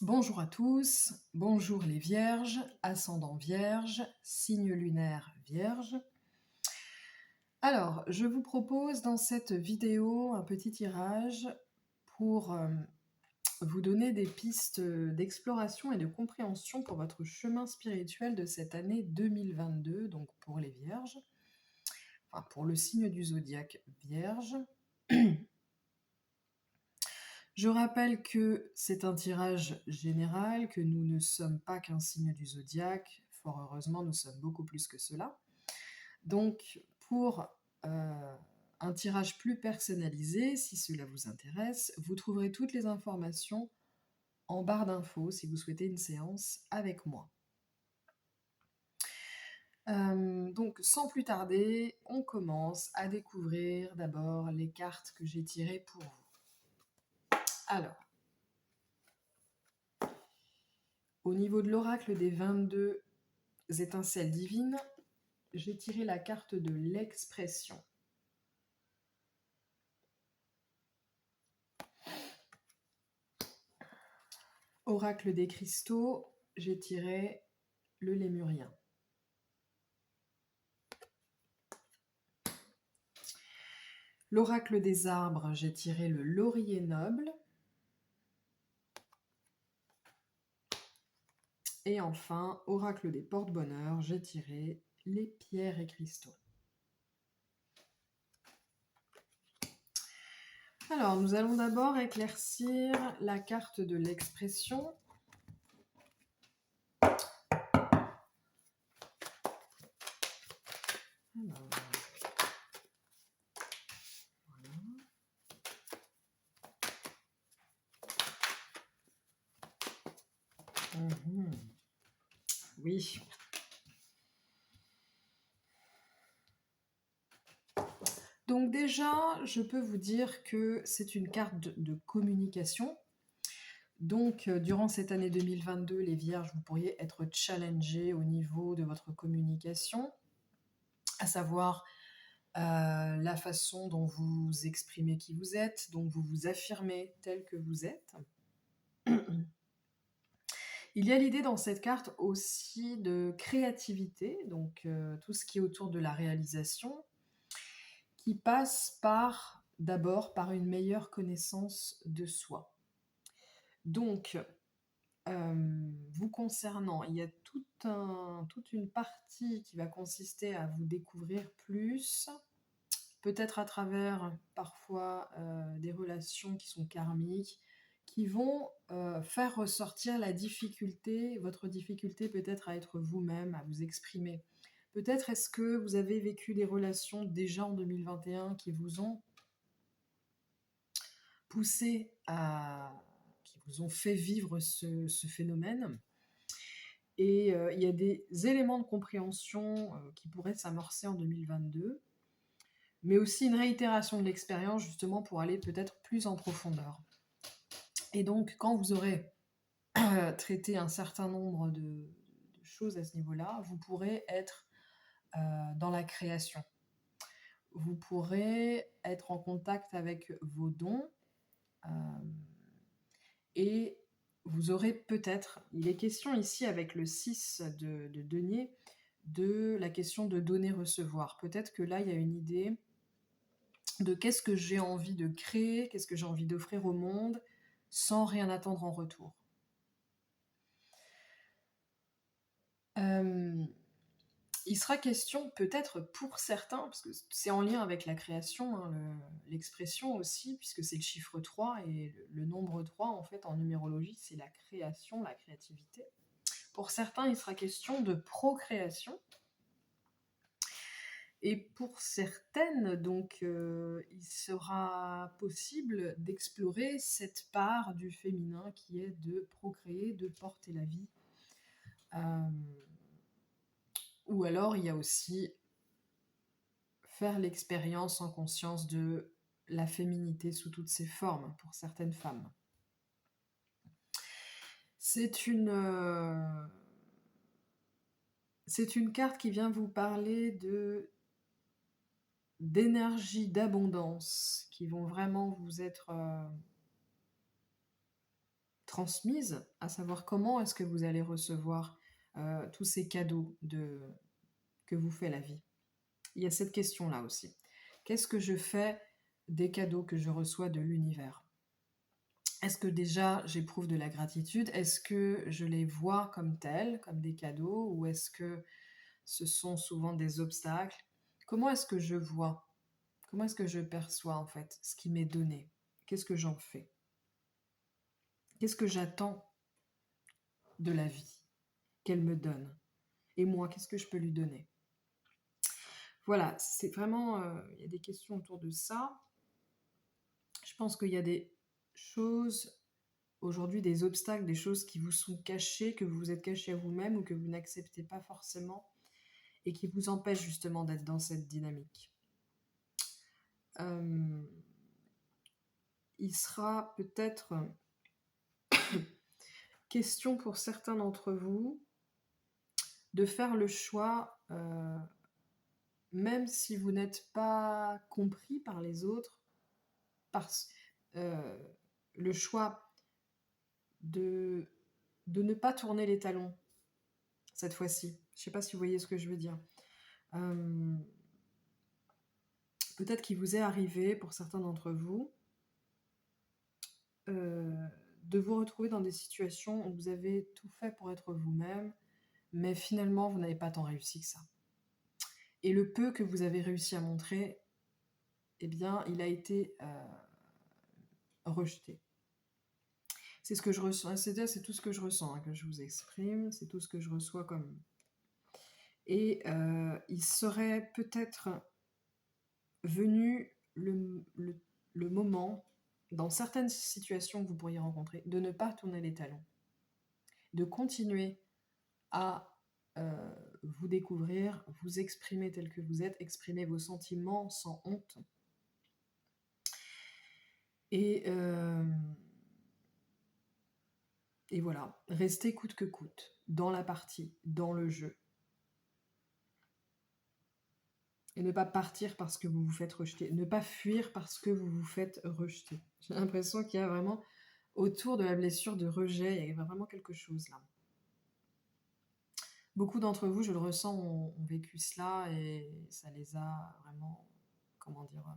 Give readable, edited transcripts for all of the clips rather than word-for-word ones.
Bonjour à tous, bonjour les vierges, ascendant vierge, signe lunaire vierge. Alors, je vous propose dans cette vidéo un petit tirage pour vous donner des pistes d'exploration et de compréhension pour votre chemin spirituel de cette année 2022, donc pour les vierges, enfin pour le signe du zodiaque vierge. Je rappelle que c'est un tirage général, que nous ne sommes pas qu'un signe du zodiaque. Fort heureusement, nous sommes beaucoup plus que cela. Donc, pour un tirage plus personnalisé, si cela vous intéresse, vous trouverez toutes les informations en barre d'infos si vous souhaitez une séance avec moi. Donc, sans plus tarder, on commence à découvrir d'abord les cartes que j'ai tirées pour vous. Alors, au niveau de l'oracle des 22 étincelles divines, j'ai tiré la carte de l'expression. Oracle des cristaux, j'ai tiré le lémurien. L'oracle des arbres, j'ai tiré le laurier noble. Et enfin, oracle des porte-bonheur, j'ai tiré les pierres et cristaux. Alors, nous allons d'abord éclaircir la carte de l'expression. Alors, voilà. Oui. Donc déjà, je peux vous dire que c'est une carte de communication. Donc, durant cette année 2022, les vierges, vous pourriez être challengés au niveau de votre communication, à savoir la façon dont vous exprimez qui vous êtes, dont vous vous affirmez tel que vous êtes. Il y a l'idée dans cette carte aussi de créativité, donc tout ce qui est autour de la réalisation, qui passe d'abord par une meilleure connaissance de soi. Donc, vous concernant, il y a toute une partie qui va consister à vous découvrir plus, peut-être à travers parfois des relations qui sont karmiques, qui vont faire ressortir la difficulté, votre difficulté peut-être à être vous-même, à vous exprimer. Peut-être est-ce que vous avez vécu des relations déjà en 2021 qui vous ont poussé qui vous ont fait vivre ce phénomène. Et il y a des éléments de compréhension qui pourraient s'amorcer en 2022, mais aussi une réitération de l'expérience justement pour aller peut-être plus en profondeur. Et donc, quand vous aurez traité un certain nombre de choses à ce niveau-là, vous pourrez être dans la création. Vous pourrez être en contact avec vos dons et vous aurez peut-être, il est question ici avec le 6 de denier, de la question de donner-recevoir. Peut-être que là, il y a une idée de qu'est-ce que j'ai envie de créer, qu'est-ce que j'ai envie d'offrir au monde, sans rien attendre en retour. Il sera question peut-être pour certains, parce que c'est en lien avec la création, hein, l'expression aussi, puisque c'est le chiffre 3, et le nombre 3, en fait, en numérologie, c'est la création, la créativité. Pour certains, il sera question de procréation. Et pour certaines, donc, il sera possible d'explorer cette part du féminin qui est de procréer, de porter la vie. Ou alors, il y a aussi faire l'expérience en conscience de la féminité sous toutes ses formes pour certaines femmes. C'est une carte qui vient vous parler d'énergie, d'abondance, qui vont vraiment vous être transmise, à savoir comment est-ce que vous allez recevoir tous ces cadeaux que vous fait la vie. Il y a cette question-là aussi. Qu'est-ce que je fais des cadeaux que je reçois de l'univers? Est-ce que déjà j'éprouve de la gratitude? Est-ce que je les vois comme tels, comme des cadeaux, ou est-ce que ce sont souvent des obstacles? Comment est-ce que je vois? Comment est-ce que je perçois en fait ce qui m'est donné? Qu'est-ce que j'en fais? Qu'est-ce que j'attends de la vie qu'elle me donne? Et moi, qu'est-ce que je peux lui donner? Voilà, c'est vraiment, il y a des questions autour de ça. Je pense qu'il y a des choses aujourd'hui, des obstacles, des choses qui vous sont cachées, que vous vous êtes cachées à vous-même ou que vous n'acceptez pas forcément et qui vous empêchent justement d'être dans cette dynamique. Il sera peut-être question pour certains d'entre vous de faire le choix, même si vous n'êtes pas compris par les autres, le choix de ne pas tourner les talons cette fois-ci. Je ne sais pas si vous voyez ce que je veux dire. Peut-être qu'il vous est arrivé, pour certains d'entre vous, de vous retrouver dans des situations où vous avez tout fait pour être vous-même, mais finalement, vous n'avez pas tant réussi que ça. Et le peu que vous avez réussi à montrer, eh bien, il a été rejeté. C'est ce que je ressens, c'est tout ce que je ressens, hein, que je vous exprime, c'est tout ce que je reçois comme... Et il serait peut-être venu le moment, dans certaines situations que vous pourriez rencontrer, de ne pas tourner les talons, de continuer à vous découvrir, vous exprimer tel que vous êtes, exprimer vos sentiments sans honte. Et voilà, rester coûte que coûte, dans la partie, dans le jeu. Et ne pas partir parce que vous vous faites rejeter, ne pas fuir parce que vous vous faites rejeter. J'ai l'impression qu'il y a vraiment, autour de la blessure de rejet, il y a vraiment quelque chose là. Beaucoup d'entre vous, je le ressens, ont vécu cela et ça les a vraiment, comment dire,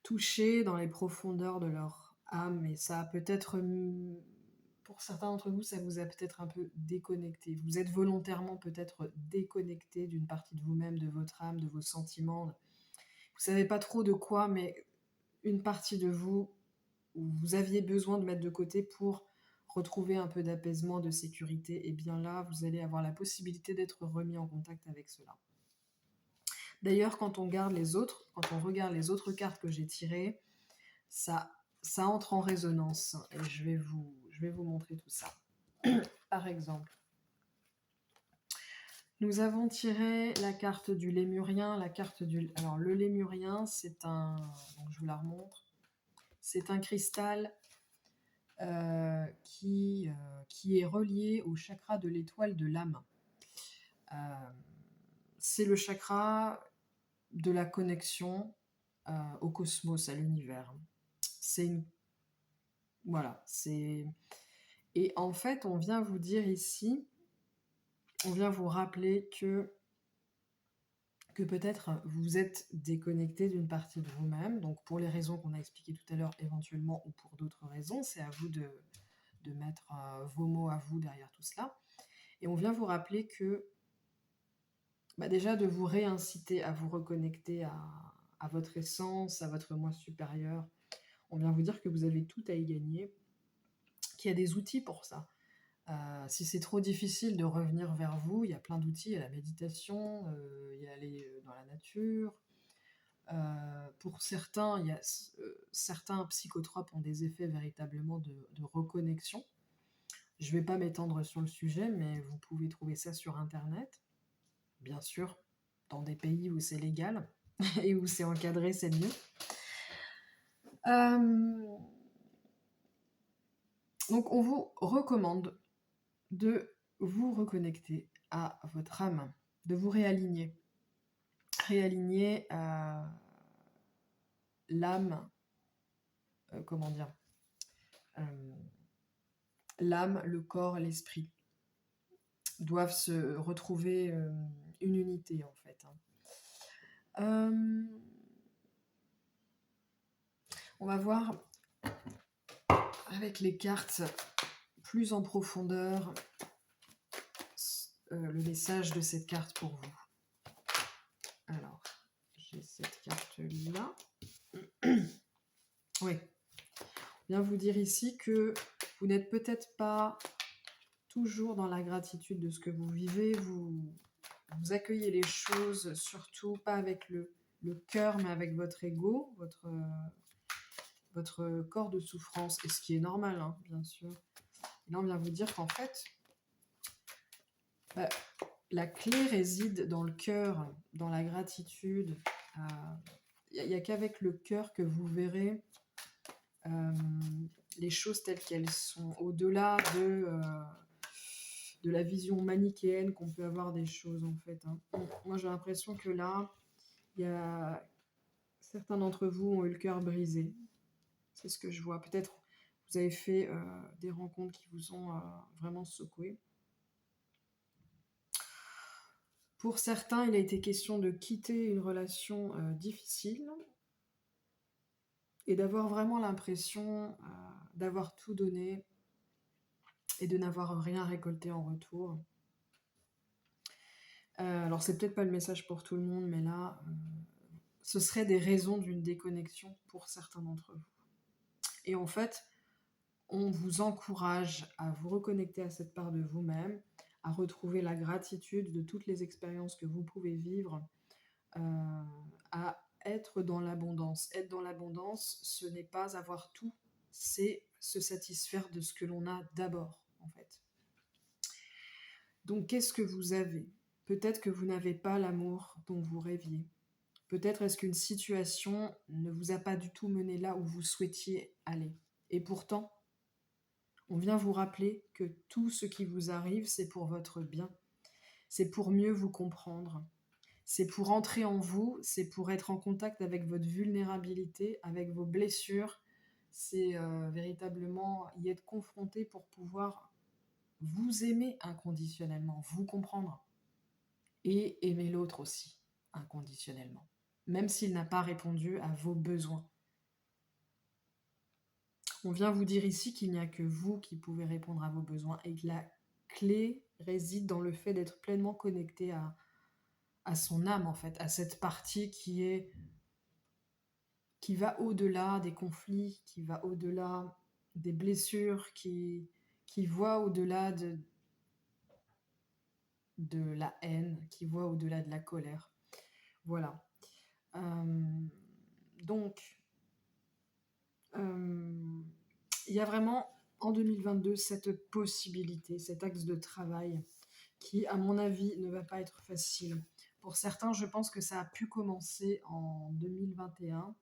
touchés dans les profondeurs de leur âme. Et ça a peut-être, pour certains d'entre vous, ça vous a peut-être un peu déconnecté. Vous êtes volontairement peut-être déconnecté d'une partie de vous-même, de votre âme, de vos sentiments. Vous savez pas trop de quoi, mais une partie de vous, où vous aviez besoin de mettre de côté pour retrouver un peu d'apaisement, de sécurité, et bien là, vous allez avoir la possibilité d'être remis en contact avec cela. D'ailleurs, quand on regarde les autres cartes que j'ai tirées, ça entre en résonance. Et je vais vous montrer tout ça. Par exemple, nous avons tiré la carte du lémurien, Alors, le lémurien, c'est un... Donc, je vous la remontre. C'est un cristal qui est relié au chakra de l'étoile de l'âme. C'est le chakra de la connexion au cosmos, à l'univers. Voilà, c'est... Et en fait, on vient vous dire ici, on vient vous rappeler que peut-être vous êtes déconnecté d'une partie de vous-même, donc pour les raisons qu'on a expliquées tout à l'heure éventuellement, ou pour d'autres raisons, c'est à vous de mettre vos mots à vous derrière tout cela. Et on vient vous rappeler que déjà de vous réinciter à vous reconnecter à votre essence, à votre moi supérieur. On vient vous dire que vous avez tout à y gagner, qu'il y a des outils pour ça. Si c'est trop difficile de revenir vers vous, il y a plein d'outils, il y a la méditation, il y a aller dans la nature. Pour certains, certains psychotropes ont des effets véritablement de reconnexion. Je ne vais pas m'étendre sur le sujet, mais vous pouvez trouver ça sur Internet. Bien sûr, dans des pays où c'est légal et où c'est encadré, c'est mieux. Donc, on vous recommande de vous reconnecter à votre âme, de vous réaligner. Réaligner l'âme, comment dire, l'âme, le corps, l'esprit doivent se retrouver une unité en fait. On va voir avec les cartes plus en profondeur le message de cette carte pour vous. Alors, j'ai cette carte-là. Oui. Je viens vous dire ici que vous n'êtes peut-être pas toujours dans la gratitude de ce que vous vivez. Vous accueillez les choses, surtout pas avec le cœur, mais avec votre ego, votre corps de souffrance, et ce qui est normal, hein, bien sûr. Et là, on vient vous dire qu'en fait, la clé réside dans le cœur, dans la gratitude. Il n'y a qu'avec le cœur que vous verrez les choses telles qu'elles sont, au-delà de la vision manichéenne qu'on peut avoir des choses, en fait. Hein. Moi, j'ai l'impression que là, il y a certains d'entre vous ont eu le cœur brisé. C'est ce que je vois. Peut-être vous avez fait des rencontres qui vous ont vraiment secoué. Pour certains, il a été question de quitter une relation difficile et d'avoir vraiment l'impression d'avoir tout donné et de n'avoir rien récolté en retour. Alors, c'est peut-être pas le message pour tout le monde, mais là, ce serait des raisons d'une déconnexion pour certains d'entre vous. Et en fait, on vous encourage à vous reconnecter à cette part de vous-même, à retrouver la gratitude de toutes les expériences que vous pouvez vivre, à être dans l'abondance. Être dans l'abondance, ce n'est pas avoir tout, c'est se satisfaire de ce que l'on a d'abord, en fait. Donc, qu'est-ce que vous avez ? Peut-être que vous n'avez pas l'amour dont vous rêviez. Peut-être est-ce qu'une situation ne vous a pas du tout mené là où vous souhaitiez aller. Et pourtant, on vient vous rappeler que tout ce qui vous arrive, c'est pour votre bien. C'est pour mieux vous comprendre. C'est pour entrer en vous, c'est pour être en contact avec votre vulnérabilité, avec vos blessures. C'est véritablement y être confronté pour pouvoir vous aimer inconditionnellement, vous comprendre et aimer l'autre aussi inconditionnellement, même s'il n'a pas répondu à vos besoins. On vient vous dire ici qu'il n'y a que vous qui pouvez répondre à vos besoins et que la clé réside dans le fait d'être pleinement connecté à son âme, en fait, à cette partie qui va au-delà des conflits, qui va au-delà des blessures, qui voit au-delà de la haine, qui voit au-delà de la colère. Voilà. Donc, il y a vraiment en 2022 cette possibilité, cet axe de travail qui, à mon avis, ne va pas être facile. Pour certains, je pense que ça a pu commencer en 2021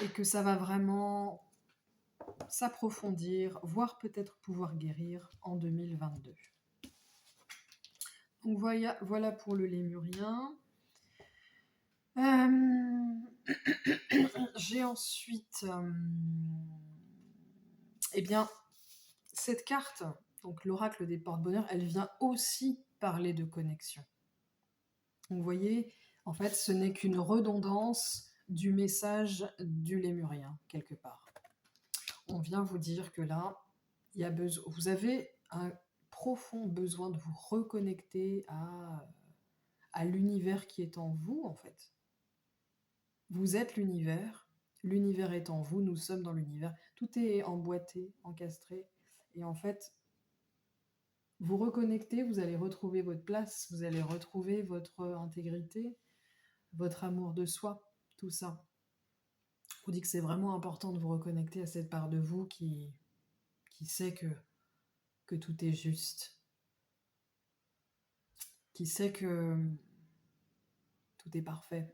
et que ça va vraiment s'approfondir, voire peut-être pouvoir guérir en 2022. Donc voilà pour le lémurien. J'ai ensuite cette carte, donc l'oracle des porte-bonheur, elle vient aussi parler de connexion. Donc, vous voyez, en fait, ce n'est qu'une redondance du message du lémurien, quelque part. On vient vous dire que là, vous avez un profond besoin de vous reconnecter à l'univers qui est en vous, en fait. Vous êtes l'univers est en vous, nous sommes dans l'univers. Tout est emboîté, encastré. Et en fait, vous reconnectez, vous allez retrouver votre place, vous allez retrouver votre intégrité, votre amour de soi, tout ça. Je vous dis que c'est vraiment important de vous reconnecter à cette part de vous qui sait que tout est juste, qui sait que tout est parfait,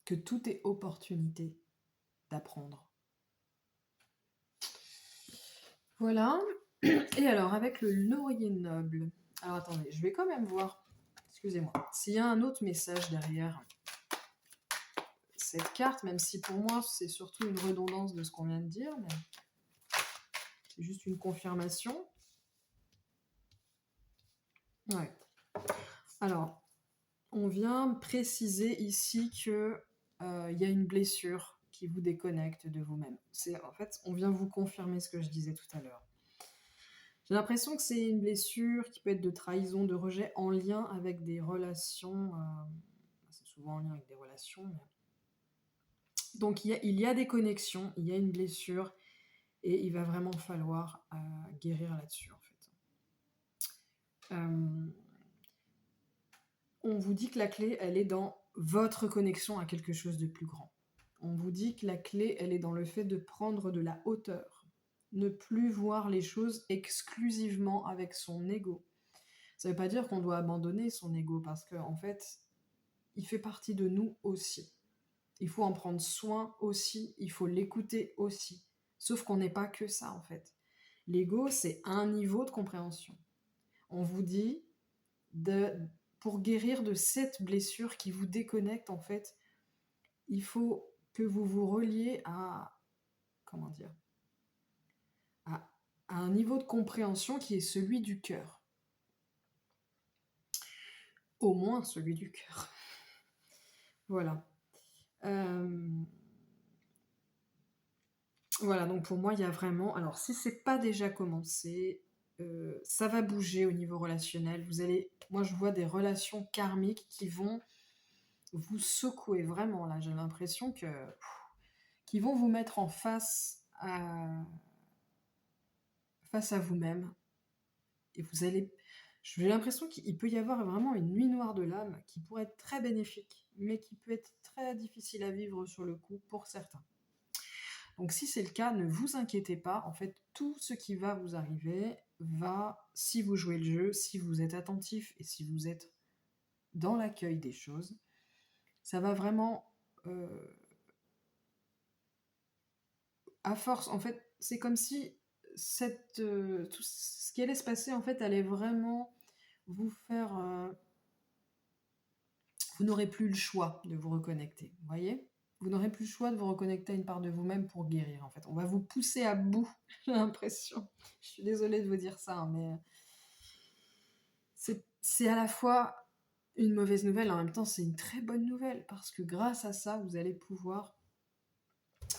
que tout est opportunité d'apprendre. Voilà. Et alors, avec le laurier noble, alors attendez, je vais quand même voir, excusez-moi, s'il y a un autre message derrière cette carte, même si pour moi, c'est surtout une redondance de ce qu'on vient de dire, mais c'est juste une confirmation. Ouais. Alors, on vient préciser ici que y a une blessure qui vous déconnecte de vous-même. En fait, on vient vous confirmer ce que je disais tout à l'heure. J'ai l'impression que c'est une blessure qui peut être de trahison, de rejet en lien avec des relations. C'est souvent en lien avec des relations. Donc il y a des connexions, il y a une blessure et il va vraiment falloir guérir là-dessus en fait. On vous dit que la clé, elle est dans votre connexion à quelque chose de plus grand. On vous dit que la clé, elle est dans le fait de prendre de la hauteur. Ne plus voir les choses exclusivement avec son ego. Ça ne veut pas dire qu'on doit abandonner son ego, parce qu'en fait, il fait partie de nous aussi. Il faut en prendre soin aussi, il faut l'écouter aussi. Sauf qu'on n'est pas que ça, en fait. L'ego, c'est un niveau de compréhension. On vous dit, pour guérir de cette blessure qui vous déconnecte, en fait, il faut que vous vous reliez à, comment dire, à un niveau de compréhension qui est celui du cœur. Au moins celui du cœur. Voilà. Voilà, donc pour moi, il y a vraiment... Alors, si c'est pas déjà commencé, ça va bouger au niveau relationnel. Moi, je vois des relations karmiques qui vont vous secouer, vraiment, là. J'ai l'impression qui vont vous mettre en face à vous-même. Et j'ai l'impression qu'il peut y avoir vraiment une nuit noire de l'âme qui pourrait être très bénéfique, mais qui peut être très difficile à vivre sur le coup pour certains. Donc si c'est le cas, ne vous inquiétez pas. En fait, tout ce qui va vous arriver va, si vous jouez le jeu, si vous êtes attentif et si vous êtes dans l'accueil des choses, ça va vraiment... à force, en fait, c'est comme si tout ce qui allait se passer, en fait, allait vraiment vous faire... vous n'aurez plus le choix de vous reconnecter, vous voyez ? Vous n'aurez plus le choix de vous reconnecter à une part de vous-même pour guérir, en fait. On va vous pousser à bout, j'ai l'impression. Je suis désolée de vous dire ça, mais c'est à la fois une mauvaise nouvelle, en même temps, c'est une très bonne nouvelle, parce que grâce à ça, vous allez pouvoir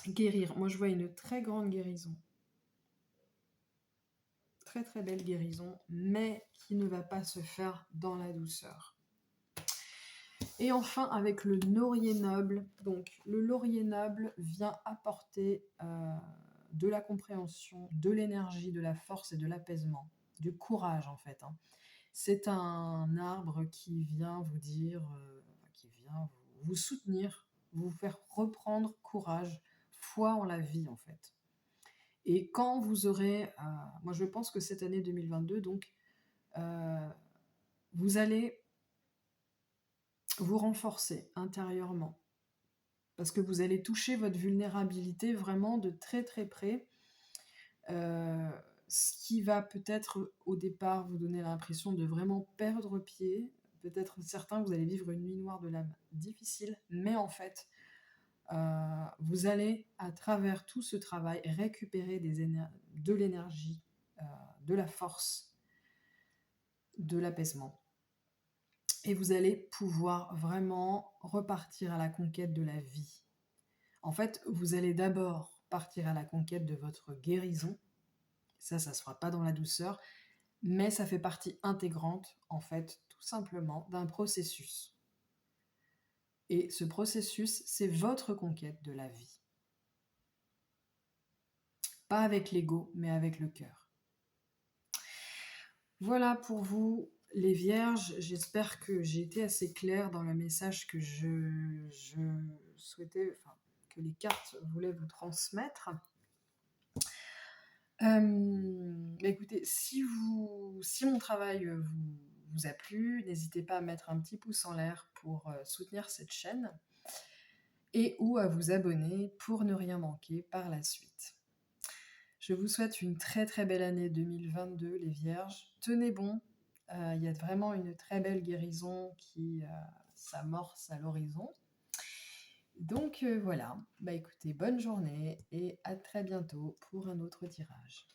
guérir. Moi, je vois une très grande guérison. Très, très belle guérison, mais qui ne va pas se faire dans la douceur. Et enfin, avec le laurier noble. Donc, le laurier noble vient apporter de la compréhension, de l'énergie, de la force et de l'apaisement, du courage en fait. C'est un arbre qui vient vous dire, qui vient vous soutenir, vous faire reprendre courage, foi en la vie en fait. Et quand vous aurez, moi je pense que cette année 2022, donc, vous allez vous renforcer intérieurement. Parce que vous allez toucher votre vulnérabilité vraiment de très très près. Ce qui va peut-être au départ vous donner l'impression de vraiment perdre pied. Peut-être certains, vous allez vivre une nuit noire de l'âme difficile, mais en fait, vous allez, à travers tout ce travail, récupérer de l'énergie, de la force, de l'apaisement. Et vous allez pouvoir vraiment repartir à la conquête de la vie. En fait, vous allez d'abord partir à la conquête de votre guérison. Ça se fera pas dans la douceur, mais ça fait partie intégrante, en fait, tout simplement, d'un processus. Et ce processus, c'est votre conquête de la vie. Pas avec l'ego, mais avec le cœur. Voilà pour vous, les vierges. J'espère que j'ai été assez claire dans le message que je souhaitais, enfin, que les cartes voulaient vous transmettre. Écoutez, si mon travail vous a plu, n'hésitez pas à mettre un petit pouce en l'air pour soutenir cette chaîne et ou à vous abonner pour ne rien manquer par la suite. Je vous souhaite une très très belle année 2022, les vierges. Tenez bon, il y a vraiment une très belle guérison qui s'amorce à l'horizon. Donc voilà, bah écoutez, bonne journée et à très bientôt pour un autre tirage.